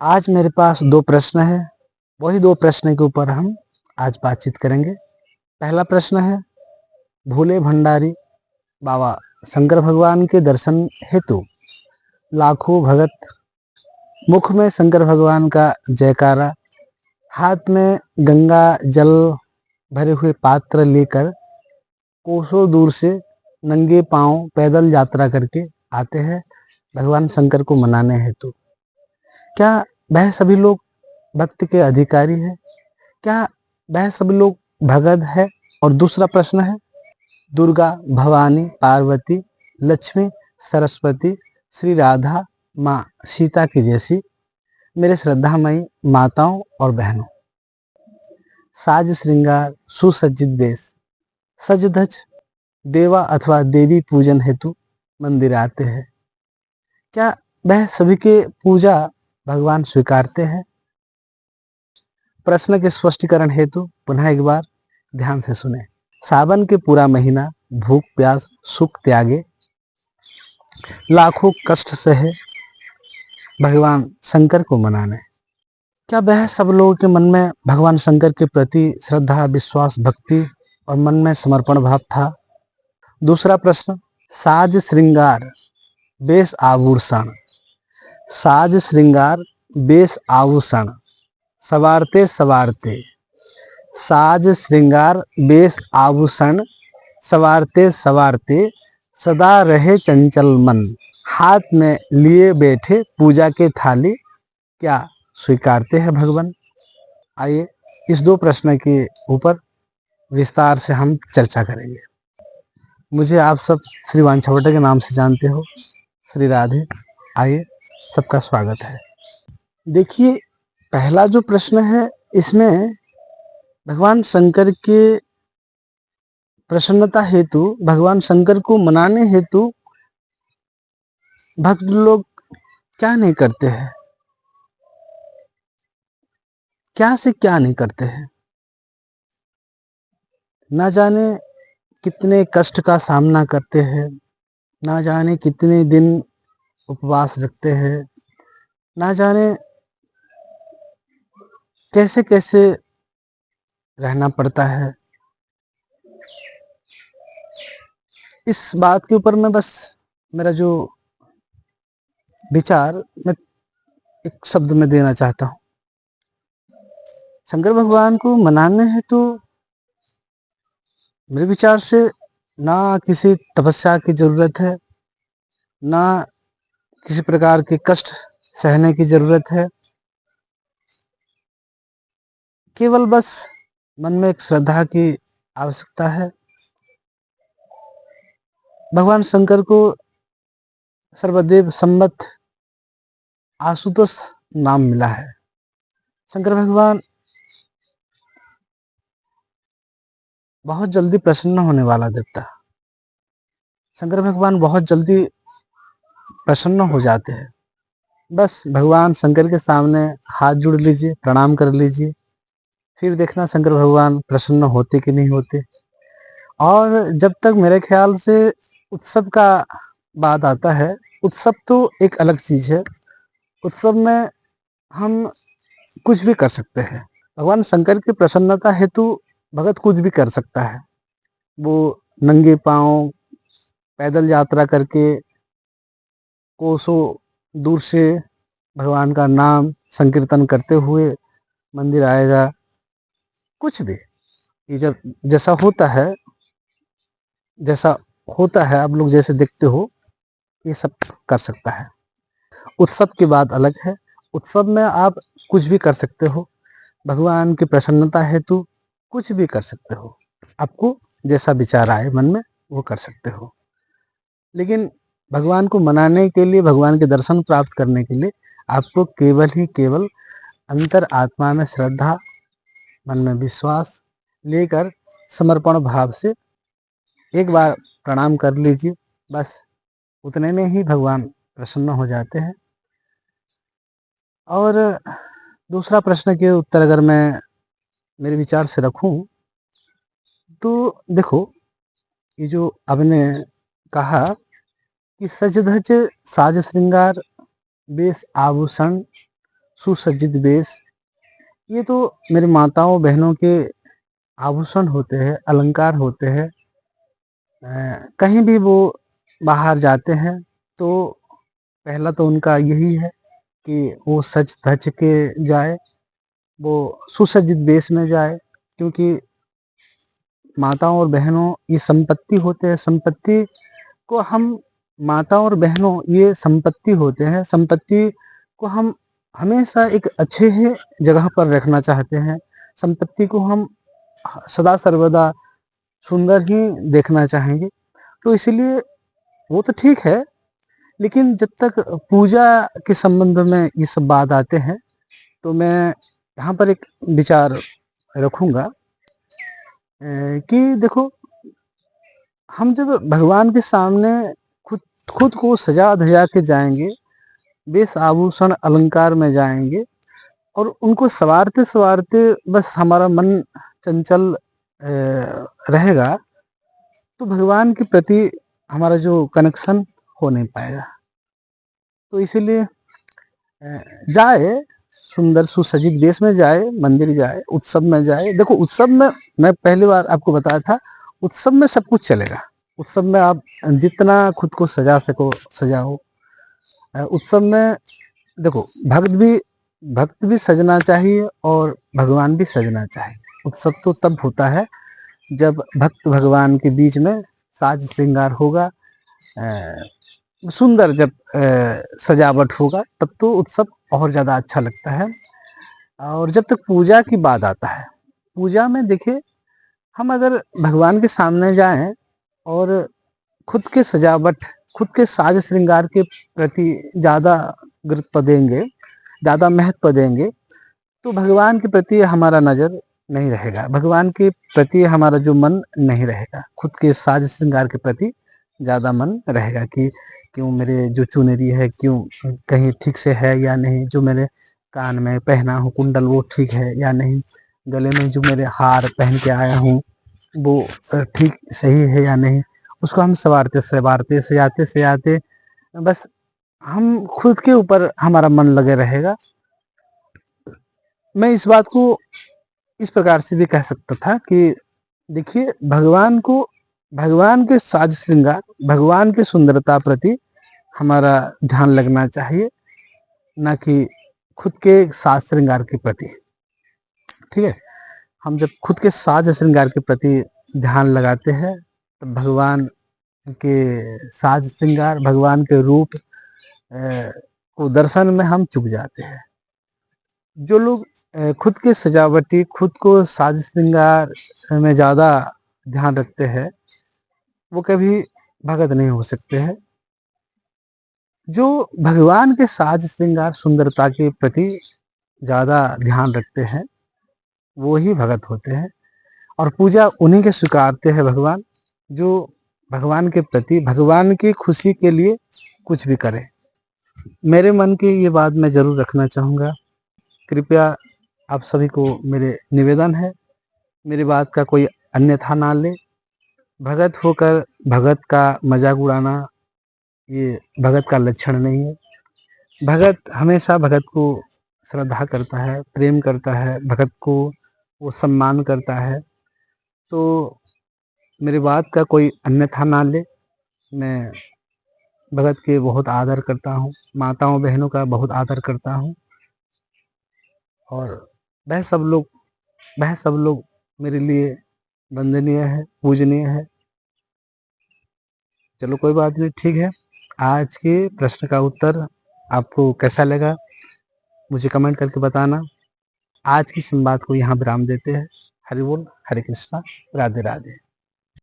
आज मेरे पास 2 प्रश्न हैं। वही 2 प्रश्न के ऊपर हम आज बातचीत करेंगे। पहला प्रश्न है, भोले भंडारी बाबा शंकर भगवान के दर्शन हेतु लाखों भगत मुख में शंकर भगवान का जयकारा, हाथ में गंगा जल भरे हुए पात्र लेकर कोसों दूर से नंगे पांव पैदल यात्रा करके आते हैं भगवान शंकर को मनाने हेतु। क्या वह सभी लोग भक्ति के अधिकारी है? क्या वह सभी लोग भगत है? और दूसरा प्रश्न है, दुर्गा, भवानी, पार्वती, लक्ष्मी, सरस्वती, श्री राधा, माँ सीता की जैसी मेरे श्रद्धामयी माताओं और बहनों, साज श्रृंगार सुसज्जित वेश सज धज देवा अथवा देवी पूजन हेतु मंदिर आते हैं। क्या वह सभी के पूजा भगवान स्वीकारते हैं? प्रश्न के स्पष्टीकरण हेतु पुनः एक बार ध्यान से सुने। सावन के पूरा महीना भूख प्यास सुख त्यागे लाखों कष्ट सहे भगवान शंकर को मनाने, क्या वह सब लोगों के मन में भगवान शंकर के प्रति श्रद्धा विश्वास भक्ति और मन में समर्पण भाव था? दूसरा प्रश्न, साज श्रृंगार वेश आभूषण साज श्रृंगार वेश आभूषण सवारते सवारते साज श्रृंगार वेश आभूषण सवारते सवारते सदा रहे चंचल मन, हाथ में लिए बैठे पूजा के थाली क्या स्वीकारते हैं भगवान? आइए इस 2 प्रश्न के ऊपर विस्तार से हम चर्चा करेंगे। मुझे आप सब श्री वांछवटे के नाम से जानते हो, श्री राधे। आइए सबका स्वागत है। देखिए, पहला जो प्रश्न है इसमें भगवान शंकर के प्रसन्नता हेतु भगवान शंकर को मनाने हेतु भक्त लोग क्या नहीं करते हैं, क्या से क्या नहीं करते हैं। ना जाने कितने कष्ट का सामना करते हैं, ना जाने कितने दिन उपवास रखते हैं, ना जाने कैसे कैसे रहना पड़ता है। इस बात के ऊपर मैं बस मेरा जो विचार मैं एक शब्द में देना चाहता हूँ। शंकर भगवान को मनाने हैं तो मेरे विचार से ना किसी तपस्या की जरूरत है, ना किसी प्रकार के कष्ट सहने की जरूरत है। केवल बस मन में एक श्रद्धा की आवश्यकता है। भगवान शंकर को सर्वदेव सम्मत आशुतोष नाम मिला है। शंकर भगवान बहुत जल्दी प्रसन्न होने वाला देवता। शंकर भगवान बहुत जल्दी प्रसन्न हो जाते हैं। बस भगवान शंकर के सामने हाथ जोड़ लीजिए, प्रणाम कर लीजिए, फिर देखना शंकर भगवान प्रसन्न होते कि नहीं होते। और जब तक मेरे ख्याल से उत्सव का बात आता है, उत्सव तो एक अलग चीज है। उत्सव में हम कुछ भी कर सकते हैं। भगवान शंकर की प्रसन्नता हेतु भगत कुछ भी कर सकता है। वो नंगे पांव पैदल यात्रा करके कोसों दूर से भगवान का नाम संकीर्तन करते हुए मंदिर आएगा। कुछ भी ये जब जैसा होता है आप लोग जैसे देखते हो, ये सब कर सकता है। उत्सव की बात अलग है। उत्सव में आप कुछ भी कर सकते हो। भगवान की प्रसन्नता हेतु कुछ भी कर सकते हो। आपको जैसा विचार आए मन में वो कर सकते हो। लेकिन भगवान को मनाने के लिए, भगवान के दर्शन प्राप्त करने के लिए आपको केवल ही केवल अंतर आत्मा में श्रद्धा, मन में विश्वास लेकर समर्पण भाव से एक बार प्रणाम कर लीजिए। बस उतने में ही भगवान प्रसन्न हो जाते हैं। और दूसरा प्रश्न के उत्तर अगर मैं मेरे विचार से रखूं तो देखो, ये जो आपने कहा कि सज धज साज श्रृंगार वेश आभूषण सुसज्जित वेश, ये तो मेरी माताओं बहनों के आभूषण होते हैं, अलंकार होते हैं। कहीं भी वो बाहर जाते हैं तो पहला तो उनका यही है कि वो सज धज के जाए, वो सुसज्जित वेश में जाए, क्योंकि माताओं और बहनों ये संपत्ति होते हैं। संपत्ति को हम, माताओं और बहनों ये संपत्ति होते हैं, संपत्ति को हम हमेशा एक अच्छे ही जगह पर रखना चाहते हैं। संपत्ति को हम सदा सर्वदा सुंदर ही देखना चाहेंगे। तो इसीलिए वो तो ठीक है, लेकिन जब तक पूजा के संबंध में ये सब बात आते हैं तो मैं यहाँ पर एक विचार रखूंगा कि देखो, हम जब भगवान के सामने खुद खुद को सजा धजा के जाएंगे, वेश आभूषण अलंकार में जाएंगे और उनको सवारते सवारते बस हमारा मन चंचल रहेगा, तो भगवान के प्रति हमारा जो कनेक्शन हो नहीं पाएगा। तो इसीलिए जाए, सुंदर सुसज्जित वेश में जाए, मंदिर जाए, उत्सव में जाए। देखो उत्सव में, मैं पहली बार आपको बताया था, उत्सव में सब कुछ चलेगा। उत्सव में आप जितना खुद को सजा सको सजाओ। उत्सव में देखो, भक्त भी सजना चाहिए और भगवान भी सजना चाहिए। उत्सव तो तब होता है जब भक्त भगवान के बीच में साज श्रृंगार होगा, सुंदर जब सजावट होगा, तब तो उत्सव और ज़्यादा अच्छा लगता है। और जब तक पूजा की बात आता है, पूजा में देखिए, हम अगर भगवान के सामने जाएं और खुद के सजावट, खुद के साज श्रृंगार के प्रति ज़्यादा गुरुत्व देंगे, ज़्यादा महत्व देंगे, तो भगवान के प्रति हमारा नज़र नहीं रहेगा, भगवान के प्रति हमारा जो मन नहीं रहेगा। खुद के साज श्रृंगार के प्रति ज़्यादा मन रहेगा कि क्यों मेरे जो चुनरी है, क्यों कहीं ठीक से है या नहीं, जो मेरे कान में पहना हूँ कुंडल वो ठीक है या नहीं, गले में जो मेरे हार पहन के आया हूँ वो ठीक सही है या नहीं। उसको हम सवारते सवारते सजाते सजाते बस हम खुद के ऊपर हमारा मन लगे रहेगा। मैं इस बात को इस प्रकार से भी कह सकता था कि देखिए, भगवान को, भगवान के साज श्रृंगार, भगवान की सुंदरता प्रति हमारा ध्यान लगना चाहिए, ना कि खुद के साज श्रृंगार के प्रति। ठीक है, हम जब खुद के साज श्रृंगार के प्रति ध्यान लगाते हैं तो भगवान के साज श्रृंगार, भगवान के रूप को दर्शन में हम चूक जाते हैं। जो लोग खुद के सजावटी, खुद को साज श्रृंगार में ज़्यादा ध्यान रखते हैं, वो कभी भगत नहीं हो सकते हैं। जो भगवान के साज श्रृंगार सुंदरता के प्रति ज़्यादा ध्यान रखते हैं, वो ही भगत होते हैं। और पूजा उन्हीं के स्वीकारते हैं भगवान, जो भगवान के प्रति, भगवान की खुशी के लिए कुछ भी करें। मेरे मन की ये बात मैं ज़रूर रखना चाहूँगा। कृपया आप सभी को मेरे निवेदन है, मेरी बात का कोई अन्यथा ना ले। भगत होकर भगत का मजाक उड़ाना ये भगत का लक्षण नहीं है। भगत हमेशा भगत को श्रद्धा करता है, प्रेम करता है, भगत को वो सम्मान करता है। तो मेरी बात का कोई अन्यथा ना ले। मैं भगत के बहुत आदर करता हूँ, माताओं बहनों का बहुत आदर करता हूँ, और वह सब लोग मेरे लिए वंदनीय है, पूजनीय है। चलो कोई बात नहीं, ठीक है। आज के प्रश्न का उत्तर आपको कैसा लगा मुझे कमेंट करके बताना। आज की संवाद को यहाँ विराम देते हैं। हरि बोल, हरे कृष्णा, राधे राधे।